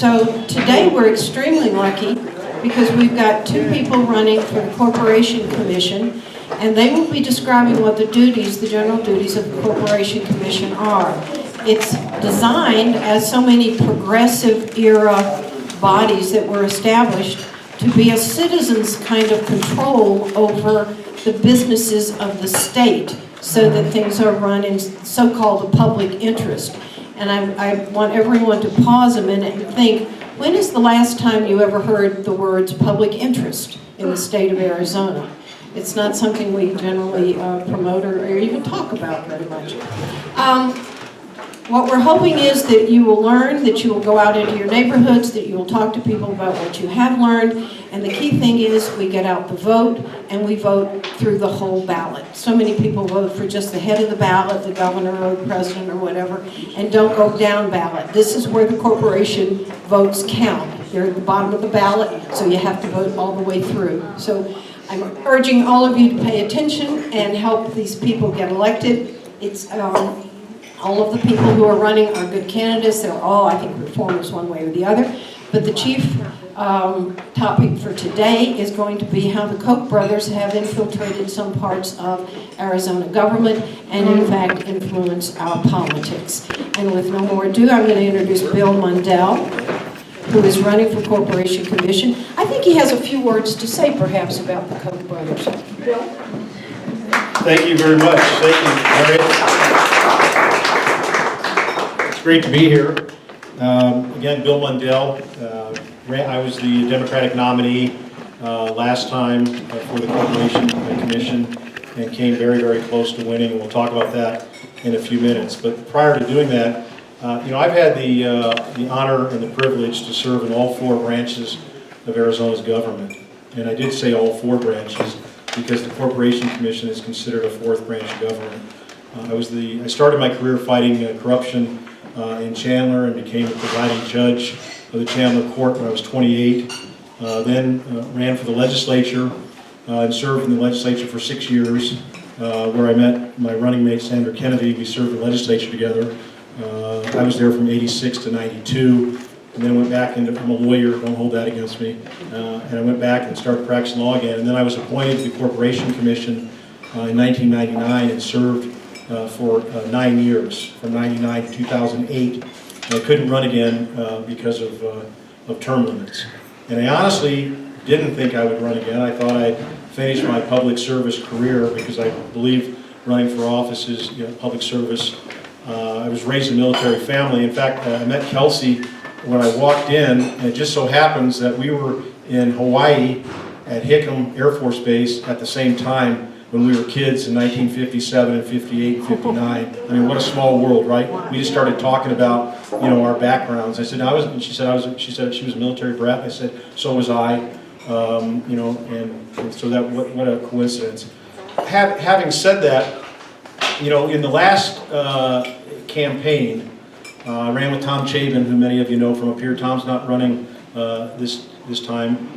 So today we're extremely lucky because we've got two people running for the Corporation Commission, and they will be describing what the duties, the general duties of the Corporation Commission are. It's designed, as so many progressive era bodies that were established, to be a citizen's kind of control over the businesses of the state so that things are run in so-called the public interest. And I want everyone to pause a minute and think, when is the last time you ever heard the words public interest in the state of Arizona? It's not something we generally promote or even talk about very much. What we're hoping is that you will learn, that you will go out into your neighborhoods, that you will talk to people about what you have learned, and the key thing is we get out the vote, and we vote through the whole ballot. So many people vote for just the head of the ballot, the governor or the president or whatever, and don't go down ballot. This is where the corporation votes count. They're at the bottom of the ballot, so you have to vote all the way through. So I'm urging all of you to pay attention and help these people get elected. It's all of the people who are running are good candidates. They're all, I think, reformers one way or the other. But the chief topic for today is going to be how the Koch brothers have infiltrated some parts of Arizona government and, in fact, influence our politics. And with no more ado, I'm going to introduce Bill Mundell, who is running for Corporation Commission. I think he has a few words to say, perhaps, about the Koch brothers. Bill? Thank you very much. Thank you, Harriet. It's great to be here. Again, Bill Mundell. I was the Democratic nominee last time for the Corporation Commission and came very, very close to winning. We'll talk about that in a few minutes. But prior to doing that, I've had the honor and the privilege to serve in all four branches of Arizona's government. And I did say all four branches because the Corporation Commission is considered a fourth branch of government. I started my career fighting corruption in Chandler and became the presiding judge of the Chandler Court when I was 28. Then ran for the legislature and served in the legislature for 6 years, where I met my running mate Sandra. We served in the legislature together. I was there from 86 to 92, and then went back into, I'm a lawyer, don't hold that against me, and I went back and started practicing law again. And then I was appointed to the Corporation Commission in 1999 and served for 9 years, from 99 to 2008. And I couldn't run again because of term limits. And I honestly didn't think I would run again. I thought I'd finish my public service career because I believe running for office is public service. I was raised in a military family. In fact, I met Kelsey when I walked in, and it just so happens that we were in Hawaii at Hickam Air Force Base at the same time when we were kids in 1957 and 58 and 59. I mean, what a small world, right? We just started talking about, our backgrounds. I said, she said she was a military brat. I said, so was I, and so that, what a coincidence. Having said that, in the last campaign, I ran with Tom Chabin, who many of you know from up here. Tom's not running this time.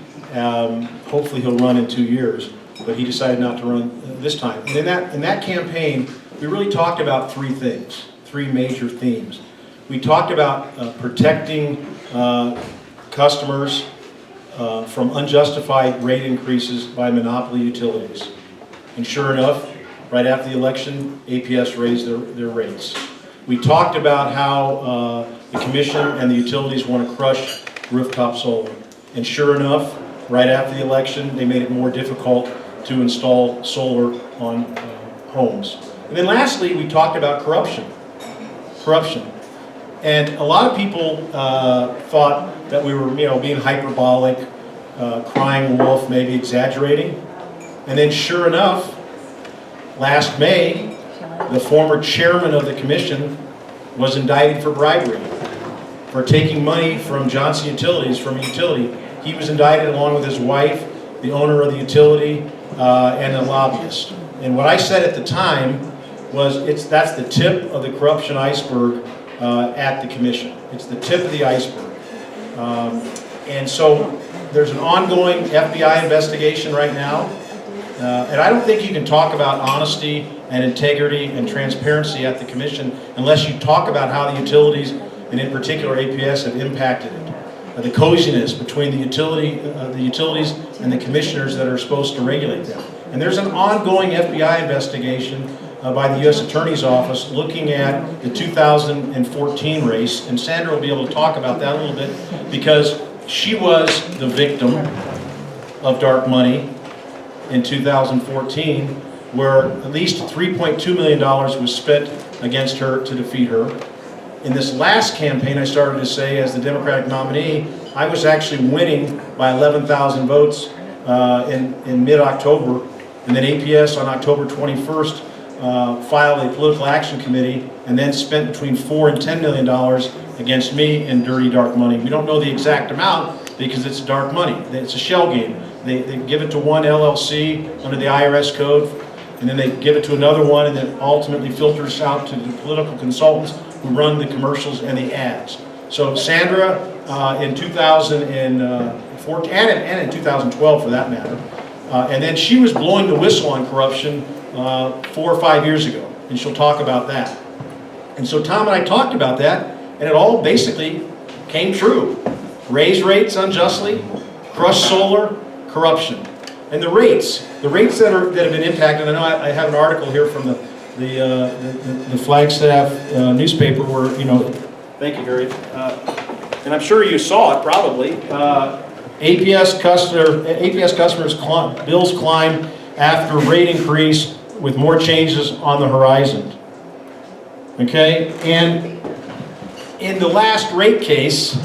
Hopefully he'll run in 2 years, but he decided not to run this time. And in that campaign, we really talked about three things, three major themes. We talked about protecting customers from unjustified rate increases by monopoly utilities. And sure enough, right after the election, APS raised their rates. We talked about how the Commission and the utilities want to crush rooftop solar. And sure enough, right after the election, they made it more difficult to install solar on homes. And then lastly, we talked about corruption. And a lot of people thought that we were, being hyperbolic, crying wolf, maybe exaggerating. And then sure enough, last May, the former chairman of the commission was indicted for bribery, for taking money from Johnson Utilities, from a utility. He was indicted along with his wife, the owner of the utility, and a lobbyist. And what I said at the time was, that's the tip of the corruption iceberg at the commission. It's the tip of the iceberg. And so there's an ongoing FBI investigation right now. And I don't think you can talk about honesty and integrity and transparency at the commission unless you talk about how the utilities, and in particular APS, have impacted it. the coziness between the utilities and the commissioners that are supposed to regulate them. And there's an ongoing FBI investigation by the U.S. Attorney's Office looking at the 2014 race, and Sandra will be able to talk about that a little bit because she was the victim of dark money in 2014, where at least $3.2 million was spent against her to defeat her. In this last campaign, I started to say, as the Democratic nominee, I was actually winning by 11,000 votes in mid-October, and then APS on October 21st filed a political action committee and then spent between $4 and $10 million against me in dirty dark money. We don't know the exact amount because it's dark money. It's a shell game. They give it to one LLC under the IRS code, and then they give it to another one, and then ultimately filters out to the political consultants who run the commercials and the ads. So Sandra, in 2014 and in 2012 for that matter, and then she was blowing the whistle on corruption 4 or 5 years ago, and she'll talk about that. And so Tom and I talked about that, and it all basically came true. Raise rates unjustly, crush solar, corruption. And the rates that have been impacted, I know I have an article here from the Flagstaff newspaper where, thank you, Gary, and I'm sure you saw it probably. APS customers' bills climb after rate increase with more changes on the horizon. Okay, and in the last rate case,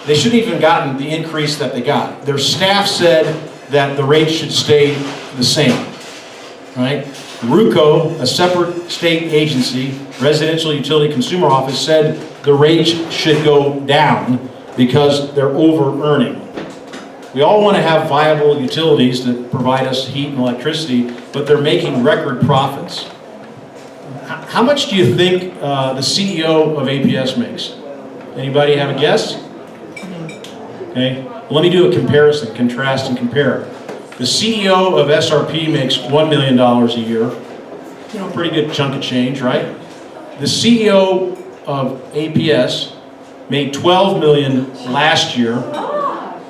they shouldn't even gotten the increase that they got. Their staff said that the rate should stay the same, right? RUCO, a separate state agency, Residential Utility Consumer Office, said the rates should go down because they're over-earning. We all want to have viable utilities that provide us heat and electricity, but they're making record profits. How much do you think the CEO of APS makes? Anybody have a guess? Okay. Well, let me do a comparison, contrast and compare. The CEO of SRP makes $1 million a year. Pretty good chunk of change, right? The CEO of APS made $12 million last year.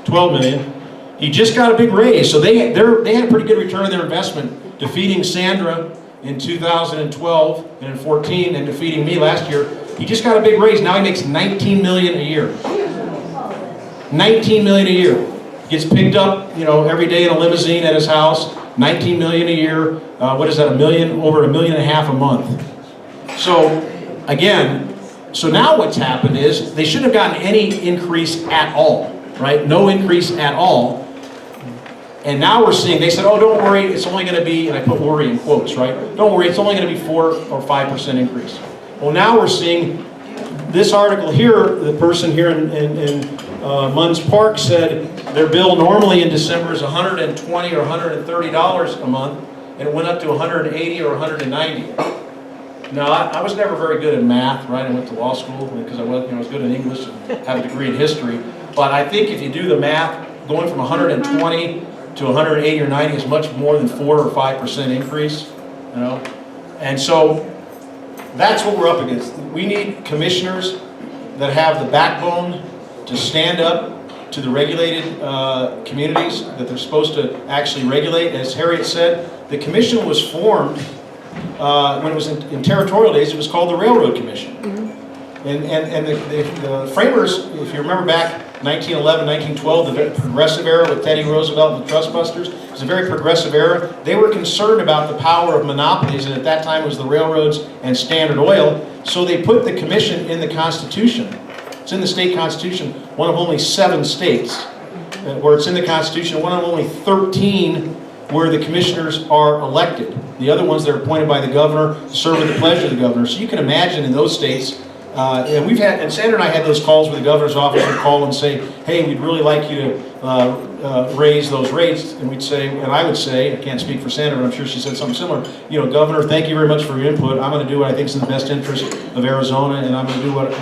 $12 million. He just got a big raise, so they had a pretty good return on their investment, defeating Sandra in 2012 and in 14, and defeating me last year. He just got a big raise. Now he makes $19 million a year. $19 million a year. Gets picked up, every day in a limousine at his house. $19 million a year. What is that? Over $1.5 million a month. So again, so now what's happened is they shouldn't have gotten any increase at all, right? No increase at all. And now we're seeing, they said, oh, don't worry, it's only going to be, and I put worry in quotes, right? Don't worry, it's only going to be 4 or 5% increase. Well, now we're seeing this article here, the person here in Munds Park said their bill normally in December is $120 or $130 a month, and it went up to $180 or $190. Now, I was never very good at math, right? I went to law school because I was good in English and had a degree in history. But I think if you do the math, going from 120 to 180 or 90 is much more than 4 or 5% increase, And so that's what we're up against. We need commissioners that have the backbone to stand up to the regulated communities that they're supposed to actually regulate. As Harriet said, the commission was formed when it was in territorial days. It was called the Railroad Commission. And the framers, if you remember back 1911, 1912, the progressive era with Teddy Roosevelt and the Trust Busters, it was a very progressive era. They were concerned about the power of monopolies, and at that time it was the railroads and Standard Oil, so they put the commission in the Constitution. It's in the state constitution, one of only 7 states where it's in the Constitution, one of only 13 where the commissioners are elected. The other ones, they're appointed by the governor to serve at the pleasure of the governor. So you can imagine in those states, and Sandra and I had those calls with the governor's office. We'd call and say, hey, we'd really like you to raise those rates. And we'd say, and I would say, I can't speak for Sandra, but I'm sure she said something similar. Governor, thank you very much for your input. I'm going to do what I think is in the best interest of Arizona, and I'm going to do what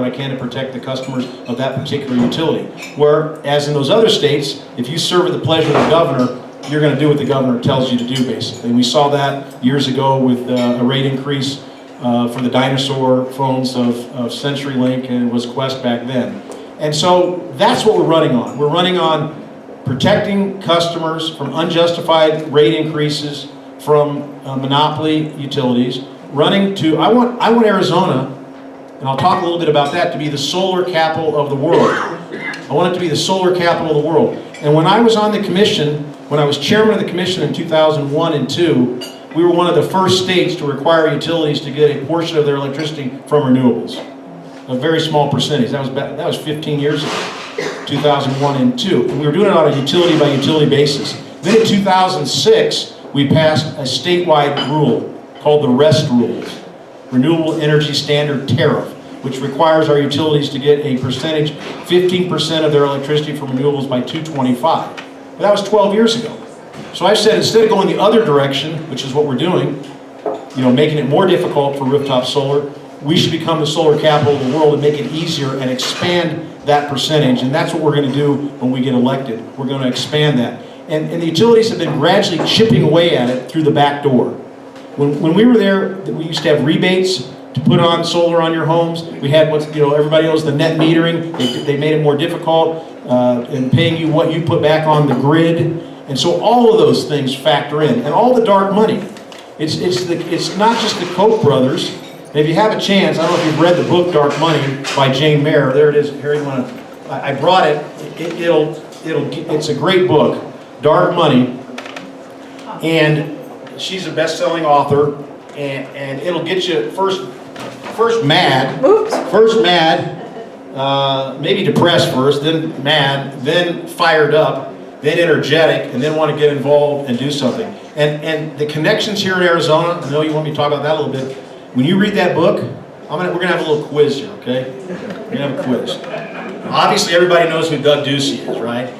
I can to protect the customers of that particular utility. Whereas in those other states, if you serve at the pleasure of the governor, you're going to do what the governor tells you to do, basically. And we saw that years ago with a rate increase for the dinosaur phones of CenturyLink, and it was Quest back then. And so that's what we're running on. We're running on protecting customers from unjustified rate increases from monopoly utilities. Running to, I want Arizona, and I'll talk a little bit about that, to be the solar capital of the world. I want it to be the solar capital of the world. And when I was on the commission, when I was chairman of the commission in 2001 and 2, we were one of the first states to require utilities to get a portion of their electricity from renewables. A very small percentage. That was 15 years ago, 2001 and 2. And we were doing it on a utility by utility basis. Then in 2006, we passed a statewide rule called the REST rules, Renewable Energy Standard Tariff, which requires our utilities to get a percentage, 15% of their electricity from renewables by 2025. But that was 12 years ago. So I said, instead of going the other direction, which is what we're doing, making it more difficult for rooftop solar, we should become the solar capital of the world and make it easier and expand that percentage. And that's what we're going to do when we get elected. We're going to expand that. And the utilities have been gradually chipping away at it through the back door. When we were there, we used to have rebates to put on solar on your homes. We had everybody knows the net metering. They made it more difficult in paying you what you put back on the grid. And so all of those things factor in, and all the dark money. It's not just the Koch brothers. And if you have a chance, I don't know if you've read the book Dark Money by Jane Mayer. There it is. Here you want to. I brought it. It's a great book, Dark Money, and she's a best-selling author, and it'll get you first mad. Oops. First mad, maybe depressed first, then mad, then fired up, then energetic, and then want to get involved and do something. And the connections here in Arizona, I know you want me to talk about that a little bit. When you read that book, we're going to have a little quiz here, okay? We're going to have a quiz. Obviously, everybody knows who Doug Ducey is, right?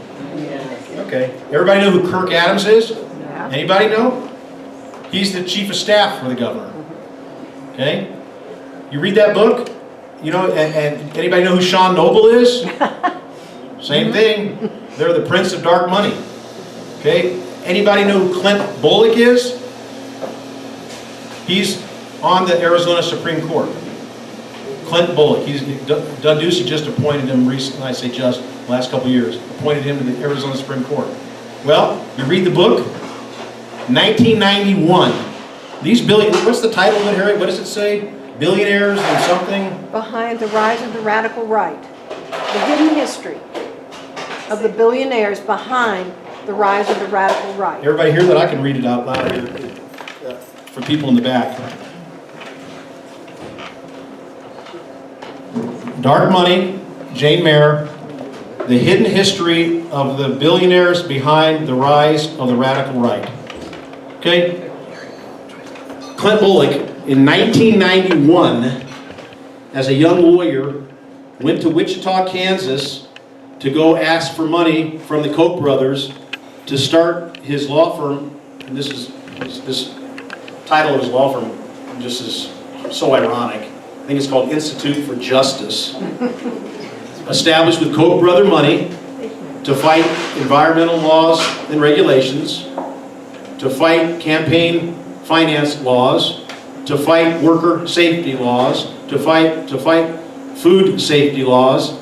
Okay. Everybody know who Kirk Adams is? Yeah. Anybody know? He's the chief of staff for the governor. Okay? You read that book, and anybody know who Sean Noble is? Same thing. They're the prince of dark money. Okay? Anybody know who Clint Bullock is? He's on the Arizona Supreme Court. Clint Bullock. Doug Ducey just appointed him recently, I say just, last couple of years, appointed him to the Arizona Supreme Court. Well, you read the book, 1991. These what's the title of it, Harry? What does it say? Billionaires and something? Behind the rise of the radical right. The hidden history of the billionaires behind the rise of the radical right. Everybody hear that? I can read it out loud here for people in the back. Dark Money, Jane Mayer, The Hidden History of the Billionaires Behind the Rise of the Radical Right. Okay? Clint Bullock, in 1991, as a young lawyer, went to Wichita, Kansas, to go ask for money from the Koch brothers to start his law firm. And this title of his law firm just is so ironic. I think it's called Institute for Justice. Established with Koch brother money to fight environmental laws and regulations, to fight campaign finance laws, to fight worker safety laws, to fight food safety laws,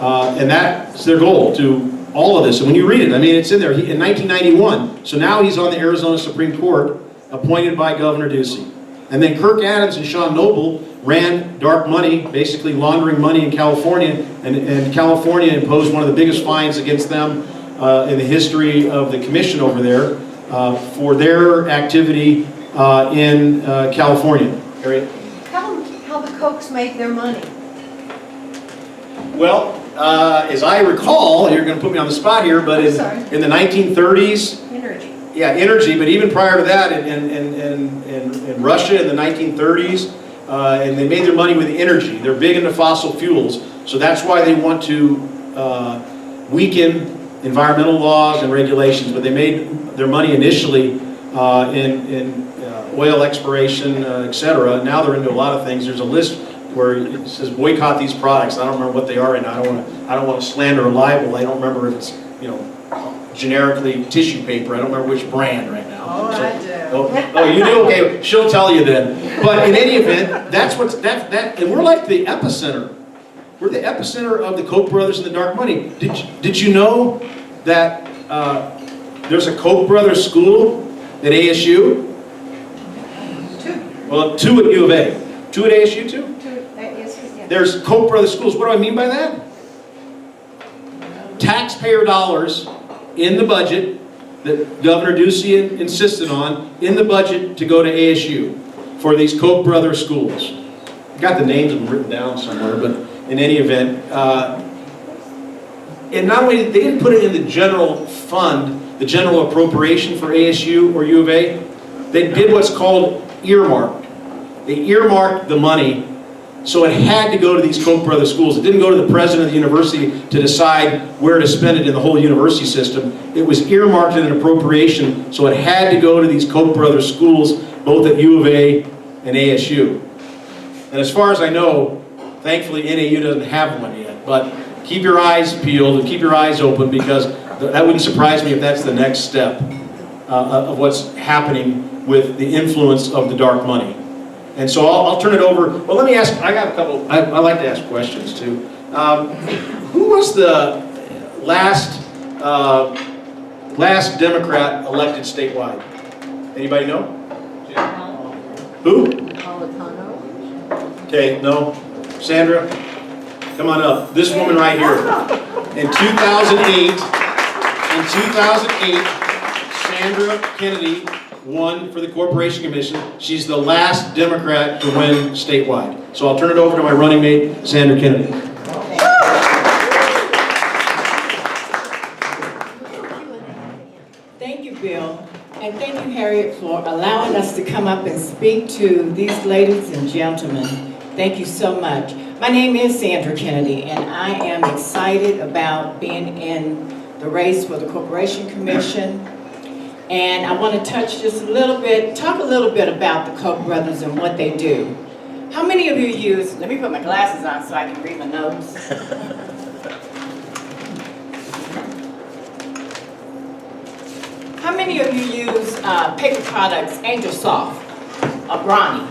and that's their goal, to all of this. And when you read it, I mean, it's in there. In 1991, so now he's on the Arizona Supreme Court, appointed by Governor Ducey. And then Kirk Adams and Sean Noble ran dark money, basically laundering money in California, and California imposed one of the biggest fines against them in the history of the commission over there for their activity in California. Harriet? Tell them how the Kochs made their money. Well, as I recall, you're going to put me on the spot here, but in the 1930s, Energy. yeah, energy, but even prior to that, in Russia in the 1930s, and they made their money with energy. They're big into fossil fuels, so that's why they want to weaken environmental laws and regulations, but they made their money initially in oil exploration, etc. Now they're into a lot of things. There's a list where it says boycott these products. I don't remember what they are right now. I don't want to slander a libel. I don't remember if it's generically tissue paper. I don't remember which brand right now. Oh, so, I do. Oh, you do? Okay, she'll tell you then. But in any event, that's and we're like the epicenter. We're the epicenter of the Koch brothers and the dark money. Did you know that there's a Koch brothers school at ASU? Well, 2 at U of A. 2 at ASU too? There's Koch brothers schools. What do I mean by that? Taxpayer dollars in the budget that Governor Ducey insisted on, in the budget to go to ASU for these Koch brothers schools. I've got the names of them written down somewhere, but in any event, and not only, they didn't put it in the general fund, the general appropriation for ASU or U of A, they did what's called earmarked. They earmarked the money, so it had to go to these Koch brothers schools. It didn't go to the president of the university to decide where to spend it in the whole university system. It was earmarked in an appropriation, so it had to go to these Koch brothers schools, both at U of A and ASU. And as far as I know, thankfully NAU doesn't have one yet, but keep your eyes peeled and keep your eyes open, because that wouldn't surprise me if that's the next step of what's happening with the influence of the dark money. And so I'll turn it over. Well, let me ask, I got a couple, I like to ask questions too. Who was the last Democrat elected statewide? Anybody know? Who? Okay, no. Sandra, come on up. This woman right here. In 2008, Sandra Kennedy won for the Corporation Commission. She's the last Democrat to win statewide. So I'll turn it over to my running mate, Sandra Kennedy. Thank you, Bill, and thank you, Harriet, for allowing us to come up and speak to these ladies and gentlemen. Thank you so much. My name is Sandra Kennedy, and I am excited about being in the race for the Corporation Commission. And I want to touch just a little bit, talk a little bit about the Koch brothers and what they do. How many of you use, let me put my glasses on so I can read my notes. How many of you use paper products, Angel Soft, or Brawny?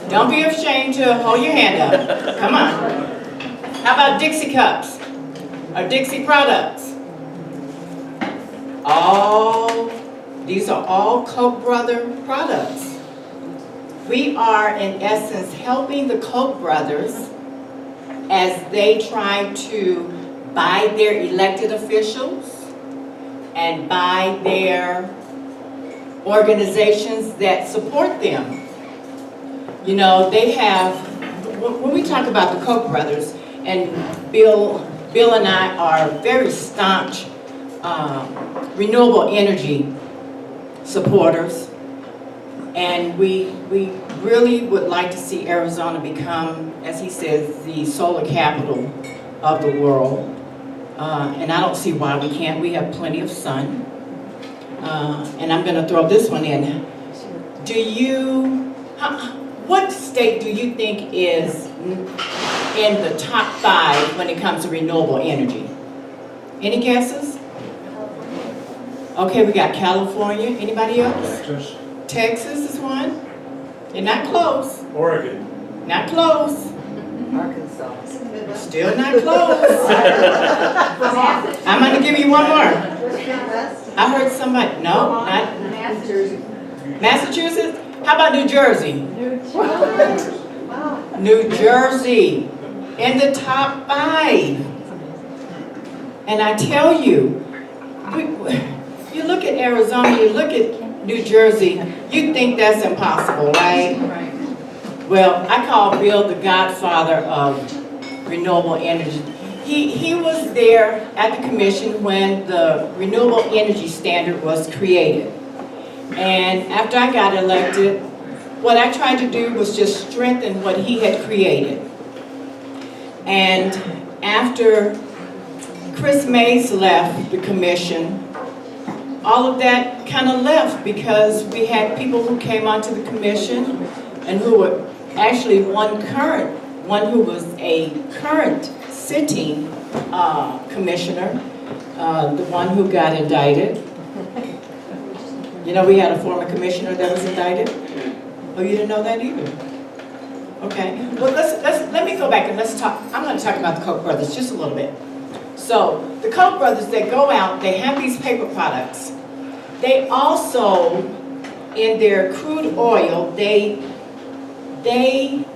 Don't be ashamed to hold your hand up. Come on. How about Dixie cups or Dixie products? These are all Koch brother products. We are, in essence, helping the Koch brothers as they try to buy their elected officials and buy their organizations that support them. You know, they have, when we talk about the Koch brothers, and Bill and I are very staunch renewable energy supporters, and we really would like to see Arizona become, as he says, the solar capital of the world. And I don't see why we can't. We have plenty of sun. And I'm going to throw this one in. What state do you think is in the top 5 when it comes to renewable energy? Any guesses? Okay, we got California. Anybody else? Texas. Texas is one. You're not close. Oregon. Not close. Arkansas. Still not close. I'm going to give you one more. I heard somebody, no, not Massachusetts. How about New Jersey? New Jersey in the top 5. And I tell you, you look at Arizona, you look at New Jersey, you think that's impossible, right? Well, I call Bill the godfather of renewable energy. He was there at the commission when the renewable energy standard was created. And after I got elected, what I tried to do was just strengthen what he had created. And after Chris Mays left the commission, all of that kind of left, because we had people who came onto the commission and who were actually one who was a current sitting commissioner, the one who got indicted. You know, we had a former commissioner that was indicted. Oh, you didn't know that either? Okay, well, let me go back and let's talk, I'm gonna talk about the Koch brothers just a little bit. So, the Koch brothers, they go out, they have these paper products. They also, in their crude oil, they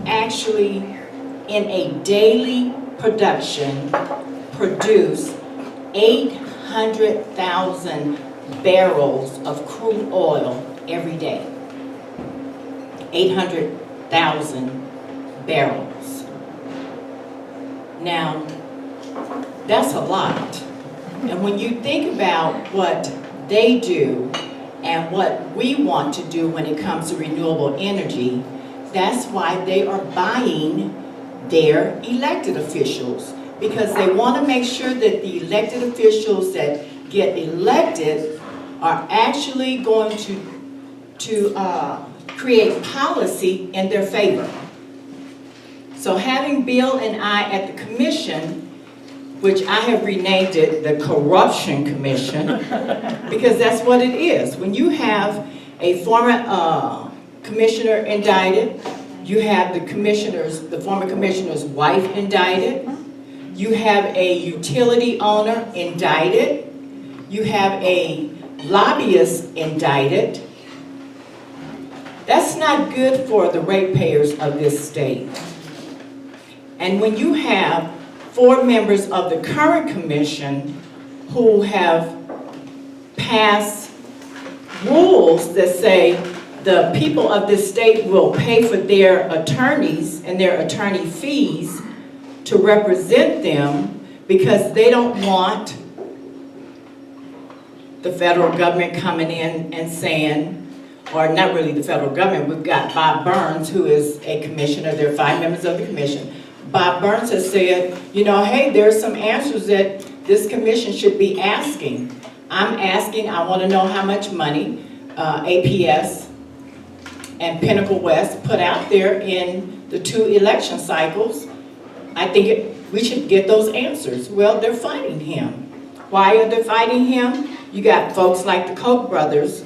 actually, in a daily production, produce 800,000 barrels of crude oil every day. 800,000 barrels. Now, that's a lot. And when you think about what they do and what we want to do when it comes to renewable energy, that's why they are buying their elected officials, because they want to make sure that the elected officials that get elected are actually going to create policy in their favor. So having Bill and I at the commission, which I have renamed it the Corruption Commission, because that's what it is. When you have a former commissioner indicted, you have the former commissioner's wife indicted, you have a utility owner indicted, you have a lobbyist indicted. That's not good for the ratepayers of this state. And when you have 4 members of the current commission who have passed rules that say the people of this state will pay for their attorneys and their attorney fees to represent them because they don't want the federal government coming in and saying, or not really the federal government, we've got Bob Burns, who is a commissioner, there are 5 members of the commission. Bob Burns has said, you know, hey, there's some answers that this commission should be asking. I'm asking, I want to know how much money APS and Pinnacle West put out there in the 2 election cycles. I think we should get those answers. Well, they're fighting him. Why are they fighting him? You got folks like the Koch brothers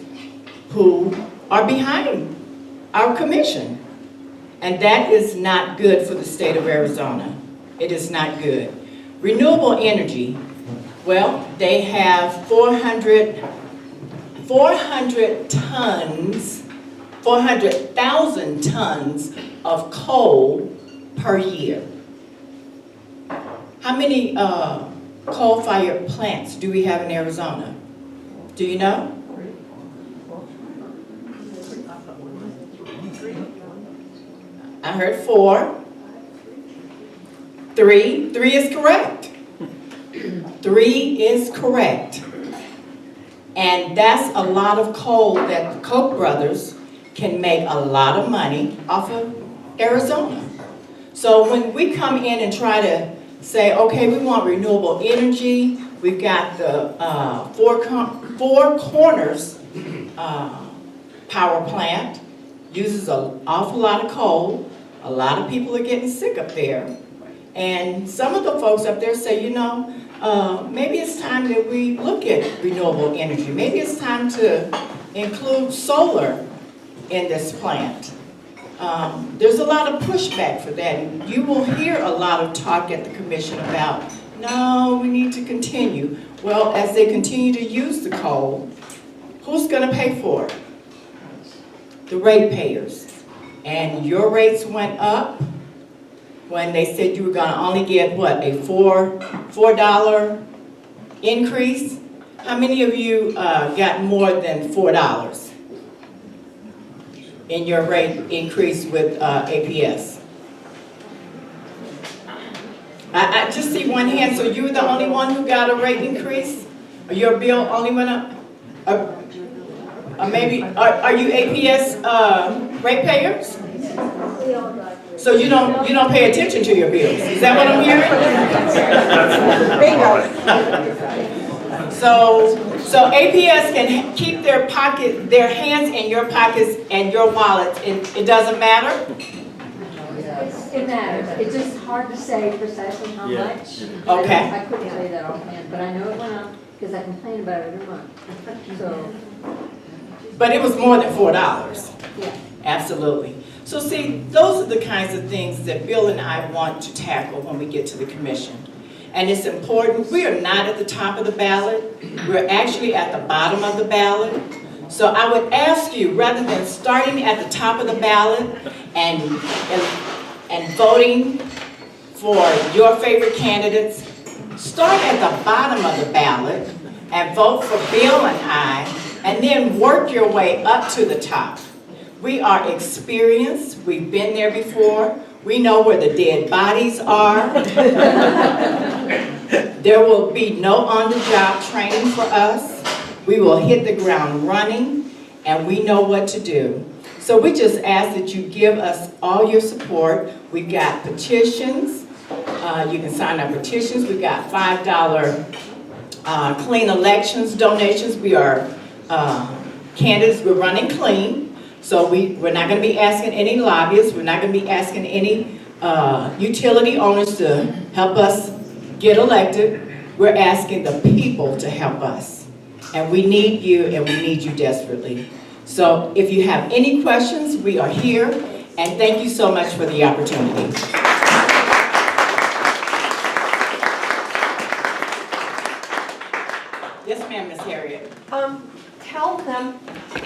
who are behind our commission. And that is not good for the state of Arizona. It is not good. Renewable energy, well, they have 400,000 tons of coal per year. How many coal-fired plants do we have in Arizona? Do you know? I heard 4. 3. 3 is correct. 3 is correct. And that's a lot of coal that the Koch brothers can make a lot of money off of Arizona. So when we come in and try to say, okay, we want renewable energy, we've got the Four Corners power plant, uses an awful lot of coal. A lot of people are getting sick up there. And some of the folks up there say, you know, maybe it's time that we look at renewable energy. Maybe it's time to include solar in this plant. There's a lot of pushback for that. And you will hear a lot of talk at the commission about, no, we need to continue. Well, as they continue to use the coal, who's going to pay for it? The ratepayers. And your rates went up when they said you were going to only get, what, a $4 increase? How many of you got more than $4 in your rate increase with APS? I just see one hand, so you were the only one who got a rate increase? Or your bill only went up? Maybe, are you APS ratepayers? So you don't pay attention to your bills. Is that what I'm hearing? Bingo. So APS can keep their hands in your pockets and your wallets. It doesn't matter? It matters. It's just hard to say precisely how much. Okay. I couldn't say that offhand, but I know it went up because I complain about it every month. So. But it was more than $4. Yeah. Absolutely. So see, those are the kinds of things that Bill and I want to tackle when we get to the commission. And it's important, we are not at the top of the ballot, we're actually at the bottom of the ballot. So I would ask you, rather than starting at the top of the ballot and voting for your favorite candidates, start at the bottom of the ballot and vote for Bill and I, and then work your way up to the top. We are experienced, we've been there before, we know where the dead bodies are. There will be no on-the-job training for us. We will hit the ground running, and we know what to do. So we just ask that you give us all your support. We've got petitions. You can sign our petitions. We've got $5 clean elections donations. We are candidates. We're running clean. So we're not going to be asking any lobbyists. We're not going to be asking any utility owners to help us get elected. We're asking the people to help us. And we need you, and we need you desperately. So if you have any questions, we are here. And thank you so much for the opportunity. Yes, ma'am, Miss Harriet. Tell them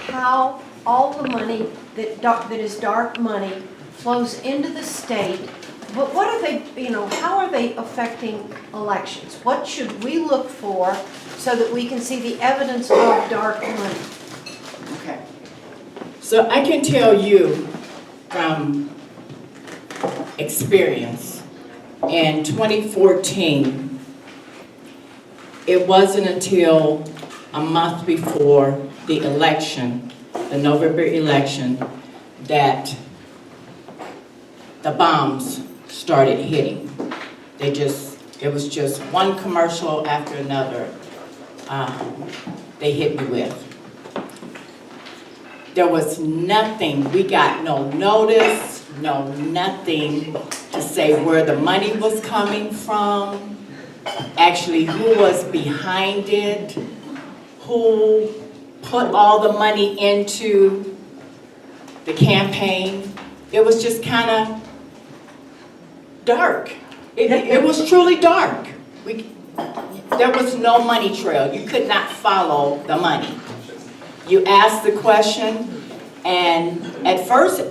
how all the money that is dark money flows into the state. But what are they, how are they affecting elections? What should we look for so that we can see the evidence of dark money? Okay. So I can tell you from experience, in 2014, it wasn't until a month before the election, the November election, that the bombs started hitting. It was just one commercial after another they hit me with. There was nothing, we got no notice, no nothing to say where the money was coming from, actually who was behind it, who put all the money into the campaign. It was just kind of dark. It was truly dark. There was no money trail. You could not follow the money. You asked the question, and at first,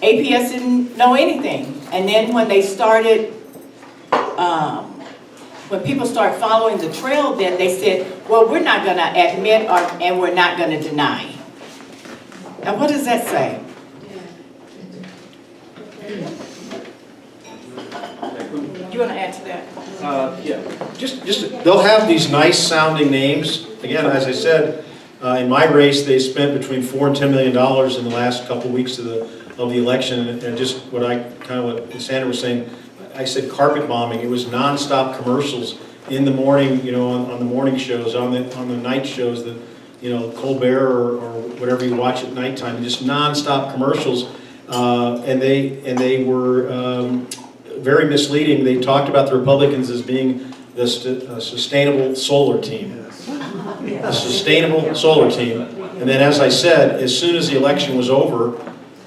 APS didn't know anything. And then when they started, when people started following the trail, then they said, well, we're not going to admit and we're not going to deny. Now, what does that say? You want to add to that? Yeah. Just they'll have these nice sounding names. Again, as I said, in my race, they spent between $4 and $10 million in the last couple weeks of the election, and just what Sandra was saying, I said carpet bombing. It was nonstop commercials in the morning, on the morning shows, on the night shows, that Colbert or whatever you watch at nighttime, just nonstop commercials, and they were very misleading. They talked about the Republicans as being the sustainable solar team. A sustainable solar team. And then, as I said, as soon as the election was over,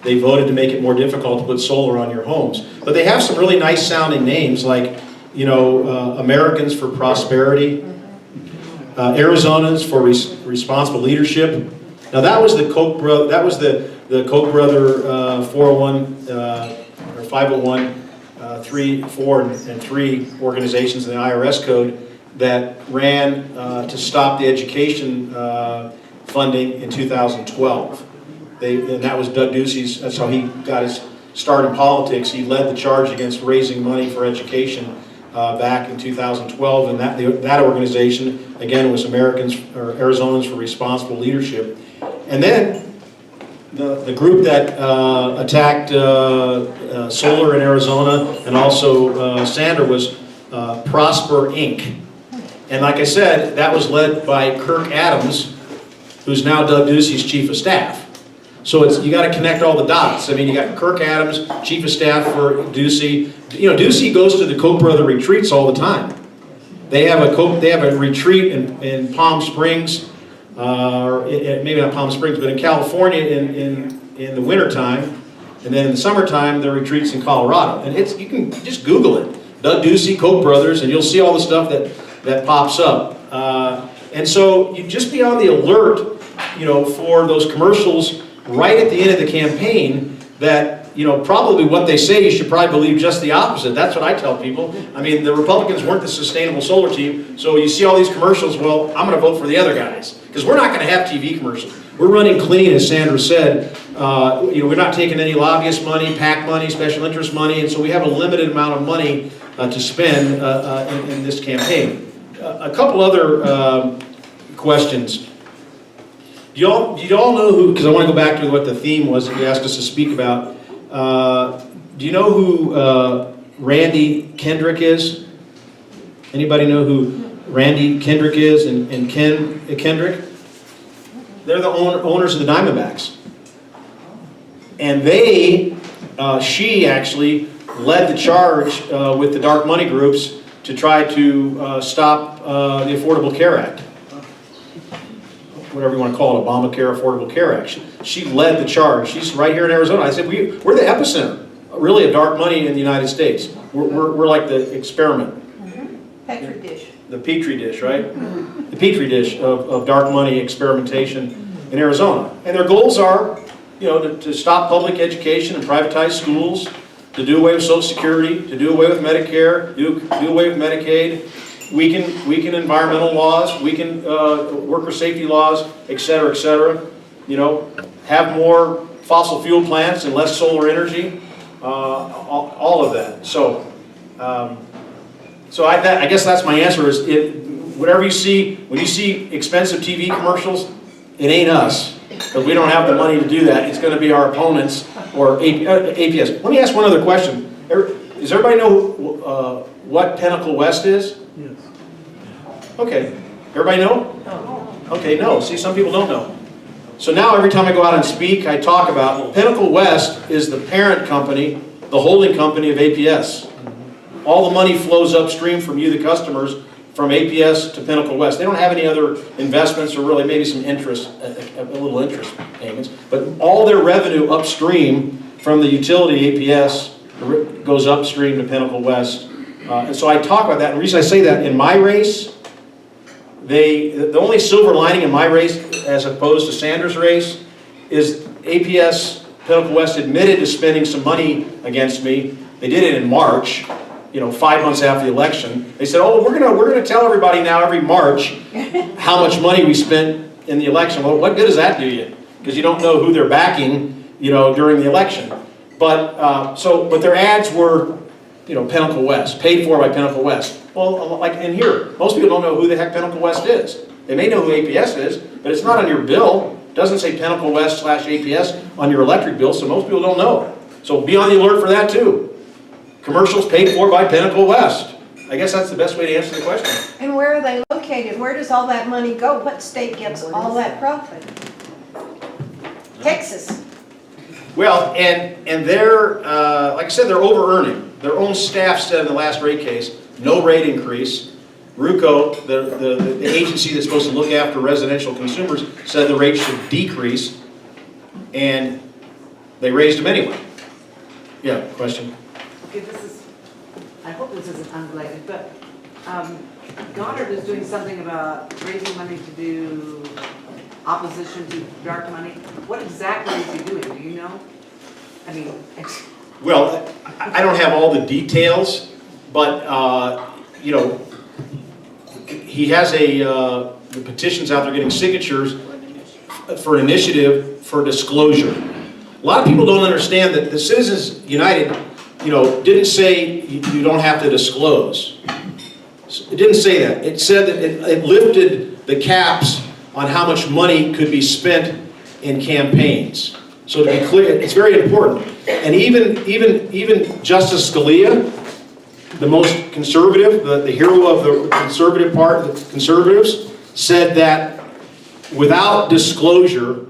they voted to make it more difficult to put solar on your homes. But they have some really nice sounding names, like, Americans for Prosperity, Arizonans for Responsible Leadership. Now that was the Koch brother. That was the Koch brother 401 or 501. 3, 4, and 3 organizations in the IRS code that ran to stop the education funding in 2012. And that was Doug Ducey's, that's how he got his start in politics. He led the charge against raising money for education back in 2012, and that organization, again, was Arizonans for Responsible Leadership. And then the group that attacked solar in Arizona and also Sandra was Prosper Inc. And like I said, that was led by Kirk Adams, who's now Doug Ducey's chief of staff. So you got to connect all the dots. I mean, you got Kirk Adams, chief of staff for Ducey. Ducey goes to the Koch brother retreats all the time. They have a retreat in Palm Springs. Maybe not Palm Springs, but in California in the wintertime, And then in the summertime, there are retreats in Colorado. And you can just Google it. Doug Ducey, Koch brothers, and you'll see all the stuff that pops up. And so you just be on the alert, for those commercials right at the end of the campaign that, probably what they say, you should probably believe just the opposite. That's what I tell people. I mean, the Republicans weren't the sustainable solar team, so you see all these commercials, well, I'm going to vote for the other guys. Because we're not going to have TV commercials. We're running clean, as Sandra said. We're not taking any lobbyist money, PAC money, special interest money, and so we have a limited amount of money to spend in this campaign. A couple other questions. Do you all know who, because I want to go back to what the theme was that you asked us to speak about. Do you know who Randy Kendrick is? Anybody know who Randy Kendrick is and Ken Kendrick? They're the owners of the Diamondbacks. And she actually led the charge with the dark money groups to try to stop the Affordable Care Act. Whatever you want to call it, Obamacare, Affordable Care Act. She led the charge. She's right here in Arizona. I said, we're the epicenter, really, of dark money in the United States. We're like the experiment. Petri dish. The Petri dish, right? The Petri dish of dark money experimentation in Arizona. And their goals are, to stop public education and privatize schools, to do away with Social Security, to do away with Medicare, do away with Medicaid, weaken environmental laws, weaken worker safety laws, et cetera, et cetera. Have more fossil fuel plants and less solar energy, all of that. So, I guess that's my answer is, whatever you see, when you see expensive TV commercials, it ain't us, because we don't have the money to do that. It's going to be our opponents or APS. Let me ask one other question. Does everybody know what Pinnacle West is? Yes. Okay. Everybody know? Okay, no. See, some people don't know. So now every time I go out and speak, I talk about Pinnacle West is the parent company, the holding company of APS. All the money flows upstream from you, the customers, from APS to Pinnacle West. They don't have any other investments or really maybe some interest, a little interest payments, but all their revenue upstream from the utility APS goes upstream to Pinnacle West. And so I talk about that. And the reason I say that, in my race, the only silver lining in my race, as opposed to Sandra's race, is APS Pinnacle West admitted to spending some money against me. They did it in March, 5 months after the election. They said, "Oh, we're gonna tell everybody now every March how much money we spent in the election." Well, what good does that do you? Because you don't know who they're backing, during the election. But but their ads were, Pinnacle West, paid for by Pinnacle West. Well, like in here, most people don't know who the heck Pinnacle West is. They may know who APS is, but it's not on your bill. It doesn't say Pinnacle West /APS on your electric bill, so most people don't know. So be on the alert for that too. Commercials paid for by Pinnacle West. I guess that's the best way to answer the question. And where are they located? Where does all that money go? What state gets all that profit? Texas. Well, and they're, like I said, they're over-earning. Their own staff said in the last rate case, no rate increase. RUCO, the agency that's supposed to look after residential consumers, said the rate should decrease, and they raised them anyway. Yeah, question? Okay, I hope this isn't unrelated, but Goddard is doing something about raising money to do opposition to dark money. What exactly is he doing? Do you know? I mean, Well, I don't have all the details, but, he has the petitions out there getting signatures for an initiative for disclosure. A lot of people don't understand that the Citizens United, didn't say you don't have to disclose. It didn't say that. It said that it lifted the caps on how much money could be spent in campaigns. So to be clear, it's very important. And even Justice Scalia, the most conservative, the hero of the conservative part, the conservatives, said that without disclosure,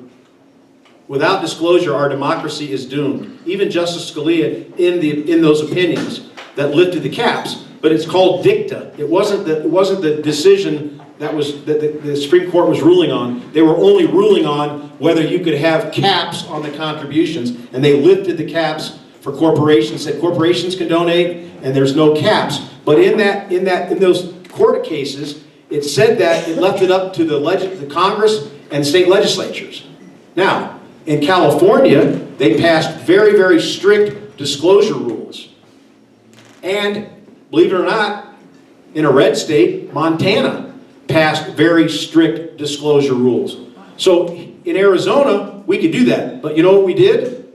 our democracy is doomed. Even Justice Scalia, in those opinions that lifted the caps. but it's called dicta. It wasn't the decision that the Supreme Court was ruling on. They were only ruling on whether you could have caps on the contributions, and they lifted the caps for corporations, said corporations can donate, and there's no caps. But in those court cases, it said that it left it up to the Congress and state legislatures. Now, in California, they passed very, very strict disclosure rules. And, believe it or not, in a red state, Montana passed very strict disclosure rules. So, in Arizona, we could do that. But you know what we did?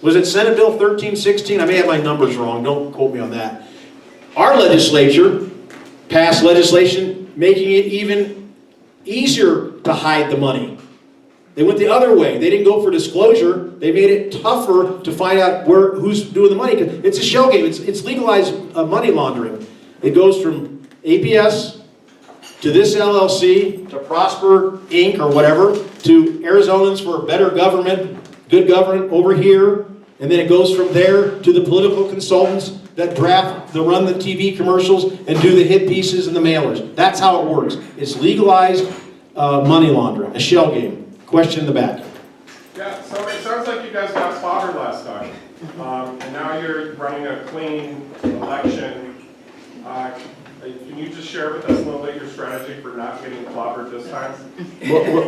Was it Senate Bill 1316? I may have my numbers wrong. Don't quote me on that. Our legislature passed legislation making it even easier to hide the money. They went the other way. They didn't go for disclosure. They made it tougher to find out who's doing the money. It's a shell game. It's legalized money laundering. It goes from APS to this LLC to Prosper Inc. or whatever to Arizonans for better government, good government over here, and then it goes from there to the political consultants that run the TV commercials and do the hit pieces and the mailers. That's how it works. It's legalized money laundering, a shell game. Question in the back. Yeah, so it sounds like you guys got clobbered last time, and now you're running a clean election. Can you just share with us a little bit your strategy for not getting clobbered this time?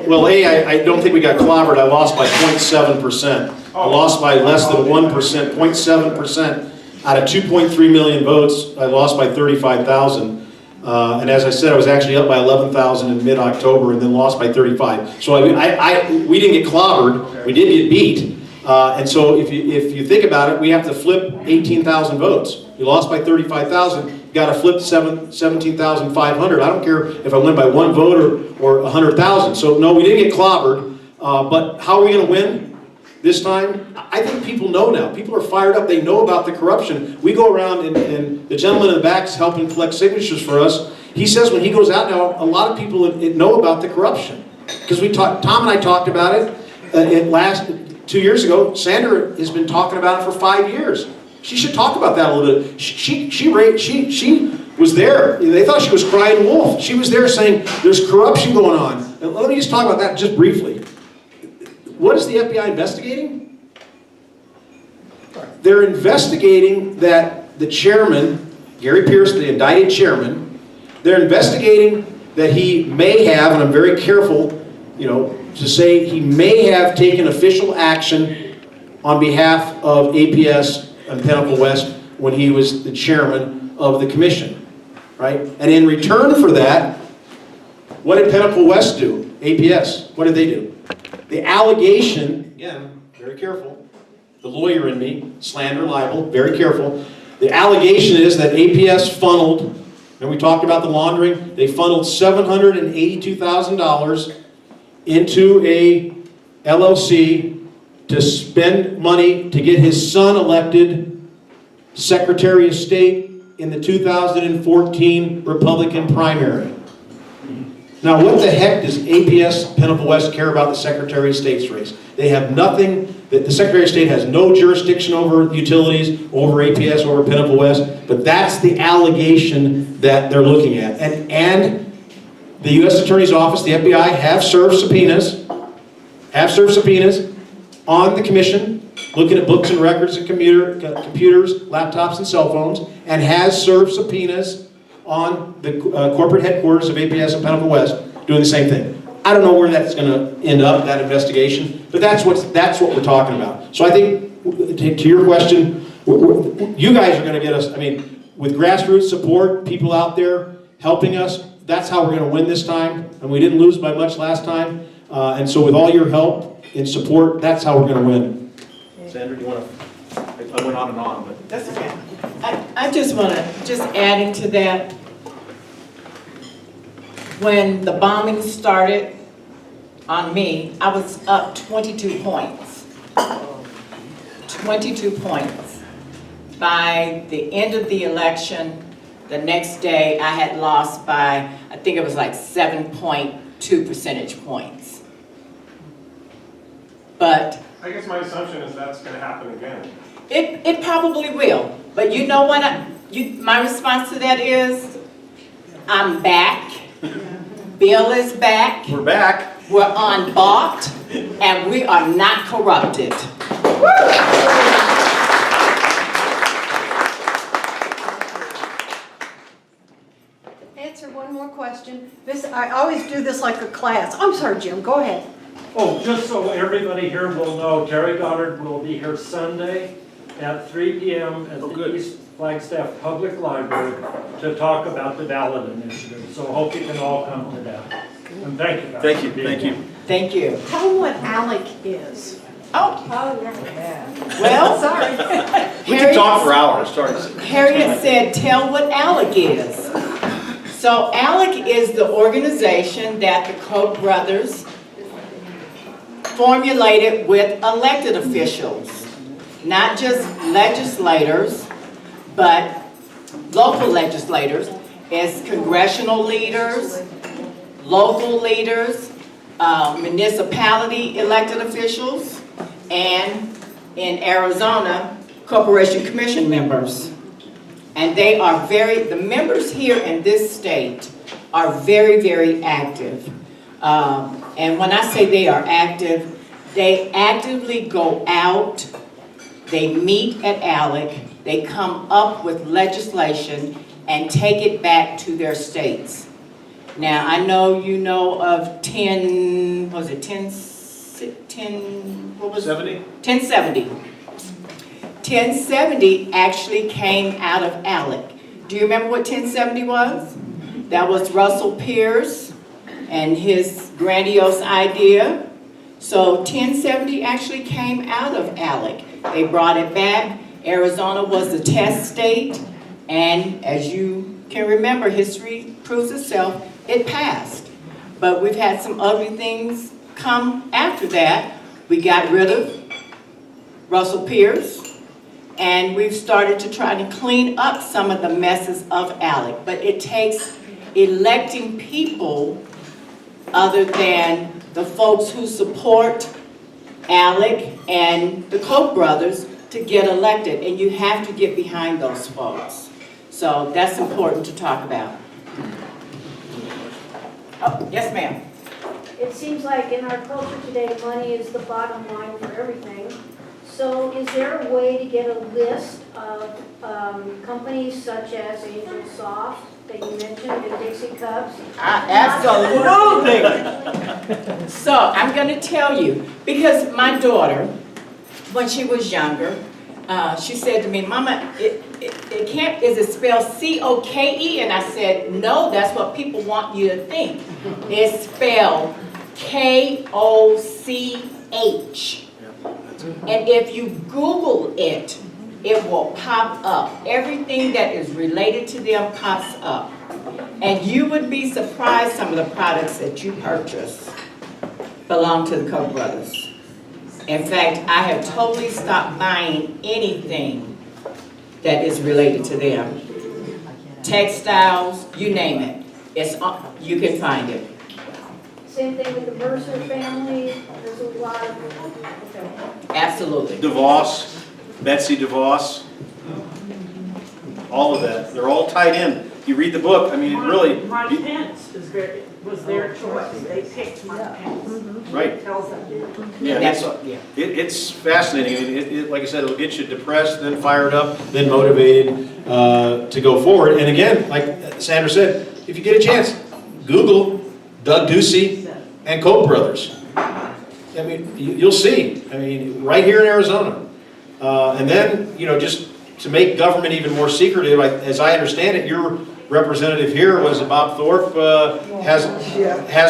Well, I don't think we got clobbered. I lost by 0.7%. I lost by less than 1%, 0.7%. Out of 2.3 million votes, I lost by 35,000. And as I said, I was actually up by 11,000 in mid-October and then lost by 35. So we didn't get clobbered. Okay. We did get beat. And so if you think about it, we have to flip 18,000 votes. You lost by 35,000. You got to flip 17,500. I don't care if I win by one vote or 100,000. So no, we didn't get clobbered. But how are we going to win this time? I think people know now. People are fired up. They know about the corruption. We go around and the gentleman in the back is helping collect signatures for us. He says when he goes out now, a lot of people know about the corruption. Because Tom and I talked about it 2 years ago. Sandra has been talking about it for 5 years. She should talk about that a little bit. She was there. They thought she was crying wolf. She was there saying there's corruption going on. And let me just talk about that just briefly. What is the FBI investigating? They're investigating that the chairman, Gary Pierce, the indicted chairman, they're investigating that he may have, and I'm very careful, to say he may have taken official action on behalf of APS and Pinnacle West when he was the chairman of the commission, right? And in return for that, what did Pinnacle West do? APS, what did they do? The allegation, again, very careful, the lawyer in me, slander, libel, very careful. The allegation is that APS funneled, and we talked about the laundering, they funneled $782,000 into a LLC to spend money to get his son elected Secretary of State in the 2014 Republican primary. Now, what the heck does APS Pinnacle West care about the Secretary of State's race? They have nothing, the Secretary of State has no jurisdiction over utilities, over APS, over Pinnacle West, but that's the allegation that they're looking at. And the U.S. Attorney's Office, the FBI, have served subpoenas on the commission, looking at books and records and computers, laptops and cell phones, and has served subpoenas on the corporate headquarters of APS and Pinnacle West, doing the same thing. I don't know where that's going to end up, that investigation, but that's what we're talking about. So I think, to your question, you guys are going to get us, with grassroots support, people out there helping us, that's how we're going to win this time, and we didn't lose by much last time, and so with all your help and support, that's how we're going to win. Sandra, do you want to, I went on and on, but. That's okay. I just want to, adding to that, when the bombing started on me, I was up 22 points. 22 points. By the end of the election, the next day, I had lost by, I think it was like 7.2 percentage points. But I guess my assumption is that's going to happen again. it probably will. But you know what? My response to that is, I'm back. Bill is back. We're back. We're unbought, and we are not corrupted. Answer one more question. I always do this like a class. I'm sorry, Jim, go ahead. Oh, just so everybody here will know, Terry Goddard will be here Sunday at 3 p.m. at the East Flagstaff Public Library to talk about the ballot initiative. So hope you can all come to that. And thank you guys. Thank you, for being thank you. here. Thank you. Tell them what ALEC is. Oh, Oh, yeah. well, Sorry. We could talk for hours, sorry. Harriet said, tell what ALEC is. So ALEC is the organization that the Koch brothers formulated with elected officials, not just legislators, but local legislators, as congressional leaders, local leaders, municipality elected officials, and in Arizona, Corporation Commission members. And they are the members here in this state are very, very active. And when I say they are active, they actively go out, they meet at ALEC, they come up with legislation and take it back to their states. Now, I know you know of 70? 1070. 1070 actually came out of ALEC. Do you remember what 1070 was? That was Russell Pierce and his grandiose idea. So 1070 actually came out of ALEC. They brought it back. Arizona was the test state, and as you can remember, history proves itself, it passed. But we've had some ugly things come after that. We got rid of Russell Pierce, and we've started to try to clean up some of the messes of ALEC. But it takes electing people other than the folks who support ALEC and the Koch brothers to get elected, and you have to get behind those folks. So that's important to talk about. Oh, yes, ma'am. It seems like in our culture today, money is the bottom line for everything. So is there a way to get a list of companies such as Angel Soft that you mentioned, the Dixie Cups? Absolutely. So I'm going to tell you, because my daughter, when she was younger, she said to me, Mama, it can't, is it spelled C-O-K-E? And I said, no, that's what people want you to think. It's spelled K-O-C-H. And if you Google it, it will pop up. Everything that is related to them pops up. And you would be surprised some of the products that you purchase belong to the Koch brothers. In fact, I have totally stopped buying anything that is related to them. Textiles, you name it. You can find it. Same thing with the Mercer family, there's a lot of, Absolutely. DeVos, Betsy DeVos, all of that. They're all tied in. You read the book, I mean, it really... Mike Pence was their choice. They picked Mike Pence. Right. It tells them. Yeah, it's fascinating. I mean, like I said, it'll get you depressed, then fired up, then motivated to go forward. And again, like Sandra said, if you get a chance, Google Doug Ducey and Koch brothers. I mean, you'll see. I mean, right here in Arizona. And then, you know, just to make government even more secretive, as I understand it, your representative here was Bob Thorpe, has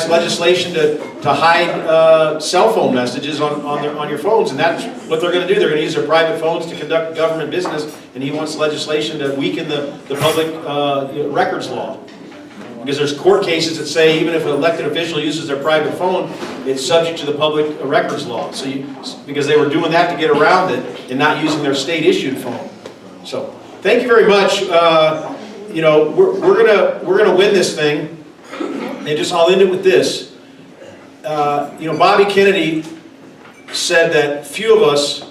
legislation to hide cell phone messages on your phones, and that's what they're going to do. They're going to use their private phones to conduct government business, and he wants legislation to weaken the public records law. Because there's court cases that say even if an elected official uses their private phone, it's subject to the public records law. So because they were doing that to get around it and not using their state-issued phone. So thank you very much. You know, we're gonna win this thing, and I'll end it with this. You know, Bobby Kennedy said that few of us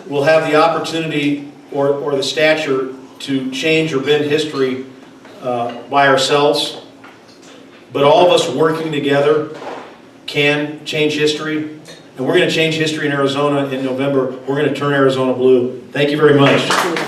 will have the opportunity or the stature to change or bend history by ourselves, but all of us working together can change history, and we're going to change history in Arizona in November. We're going to turn Arizona blue. Thank you very much.